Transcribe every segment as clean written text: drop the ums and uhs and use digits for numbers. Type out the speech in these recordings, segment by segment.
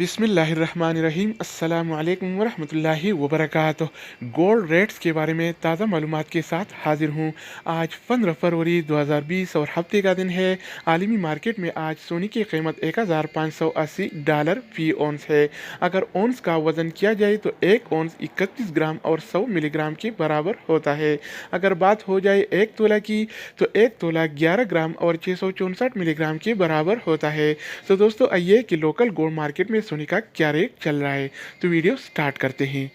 बिस्मिल्लाहिर्रहमानिर्रहीम अस्सलामु अलैकुम वरहमतुल्लाहि वबरकातुह। गोल्ड रेट्स के बारे में ताज़ा मालूमात के साथ हाजिर हूँ। आज 15 फरवरी 2020 और हफ्ते का दिन है। आलमी मार्केट में आज सोने की कीमत $1580 फ़ी औंस है। अगर औंस का वज़न किया जाए तो एक औंस 31 ग्राम और 100 मिलीग्राम के बराबर होता है। अगर बात हो जाए एक तोला की तो एक तोला 11 ग्राम और 664 मिलीग्राम के बराबर होता है। तो दोस्तों आइए कि लोकल गोल्ड मार्केट में सोने का क्या रेट चल रहा है, तो वीडियो स्टार्ट करते हैं।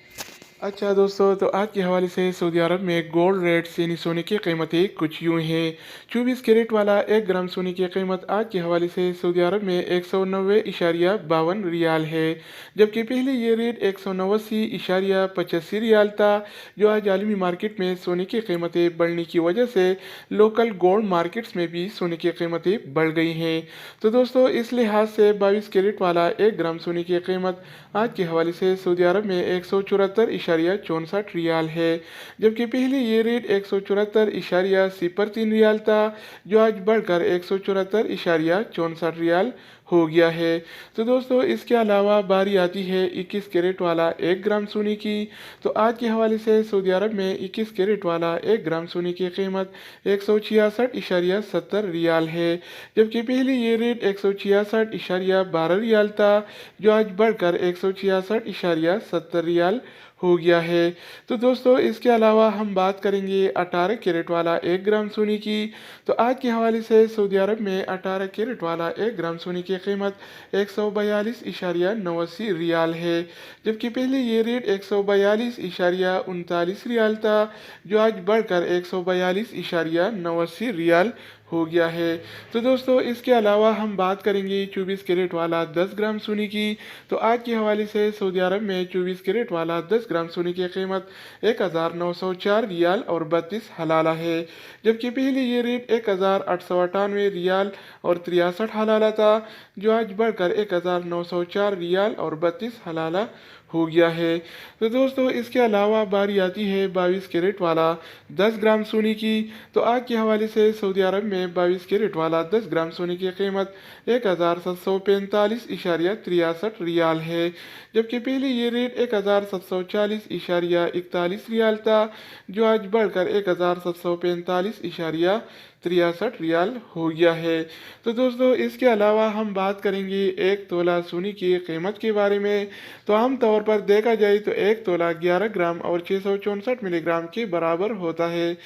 अच्छा दोस्तों, तो आज के हवाले से सऊदी अरब में गोल्ड रेट्स यानी सोने की कीमतें कुछ यूँ हैं। 24 कैरेट वाला 1 ग्राम सोने की कीमत आज के हवाले से सऊदी अरब में 190.52 रियाल है, जबकि पहले ये रेट 189.85 रियाल था। जो आज आलमी मार्केट में सोने की कीमतें बढ़ने की वजह से लोकल गोल्ड मार्केट्स में भी सोने की कीमतें बढ़ गई हैं। तो दोस्तों इस लिहाज से 22 कैरेट वाला 1 ग्राम सोने की कीमत आज के हवाले से सऊदी अरब में 174.64 रियाल है, जबकि पहले ये रेट 174.03 रियाल था, जो आज बढ़कर 174.64 रियाल हो गया है। तो दोस्तों इसके अलावा बारी आती है 21 कैरेट वाला 1 ग्राम सोने की। तो आज के हवाले से सऊदी अरब में 21 कैरेट वाला 1 ग्राम सोने की कीमत 166.70 रियाल है, जबकि पहले ये रेट 166.12 रियाल था, जो आज बढ़कर 166.70 रियाल हो गया है। तो दोस्तों इसके अलावा हम बात करेंगे 18 कैरेट वाला 1 ग्राम सोने की। तो आज के हवाले से सऊदी अरब में 18 कैरेट वाला 1 ग्राम सोने की कीमत 142.89 रियाल है, जबकि पहले ये रेट 142.39 रियाल था, जो आज बढ़कर 142.89 रियाल हो गया है। तो दोस्तों इसके अलावा हम बात करेंगे 24 कैरेट वाला 10 ग्राम सोने की। तो आज के हवाले से सऊदी अरब में 24 कैरेट वाला 10 ग्राम सोने की कीमत 1904 रियाल और 32 हलाला है, जबकि पहले ये रेट 1898 रियाल और 63 हलाला था, जो आज बढ़कर 1904 रियाल और 32 हलाला हो गया है। तो दोस्तों इसके अलावा बारी आती है 22 कैरेट वाला 10 ग्राम सोने की। तो आज के हवाले से सऊदी अरब में 22 कैरेट वाला 10 ग्राम सोने की कीमत 1745.63 रियाल है, जबकि पहले ये रेट 1740.41 रियाल था, जो आज बढ़कर 1745.63 रियाल हो गया है। तो दोस्तों इसके अलावा हम बात करेंगे एक तोला सोने की कीमत के बारे में। तो आम तौर पर देखा जाए तो एक तोला 11 ग्राम और 664 मिलीग्राम के बराबर होता है।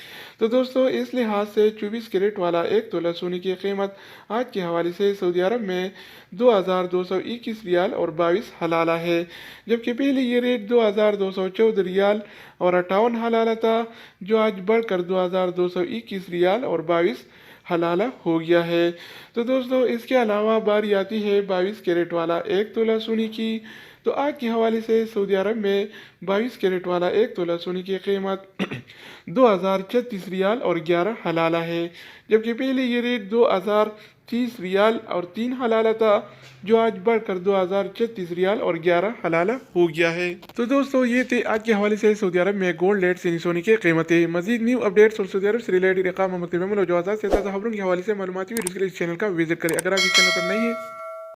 तो दोस्तों इस लिहाज से 24 कैरेट वाला एक तोला सोने की कीमत आज के हवाले से सऊदी अरब में 2221 रियाल और 22 हलाला है, जबकि पहले ये रेट 2214 रियाल और 58 हलाला था, जो आज बढ़कर 2221 रियाल और 22 हलाला हो गया है। तो दोस्तों इसके अलावा बारी आती है 22 कैरेट वाला एक तोला सोने की। तो आज के हवाले से सऊदी अरब में 22 कैरेट वाला एक तोला सोने की कीमत 2036 रियाल और 11 हलाला है, जबकि पहले ये रेट 2030 रियाल और 3 हलाला था, जो आज बढ़कर 2036 रियाल और 11 हलाला हो गया है। तो दोस्तों ये थे आज के हवाले से सऊदी अरब में गोल्ड रेट से सोने की कीमतें। मजीद न्यू अपडेट्स और सऊदी अरब से रिलेटेड इकाम खबरों के हवाले से मालूमाती वीडियोस के लिए इस चैनल का विजिट करें। अगर आप इस चैनल पर नहीं है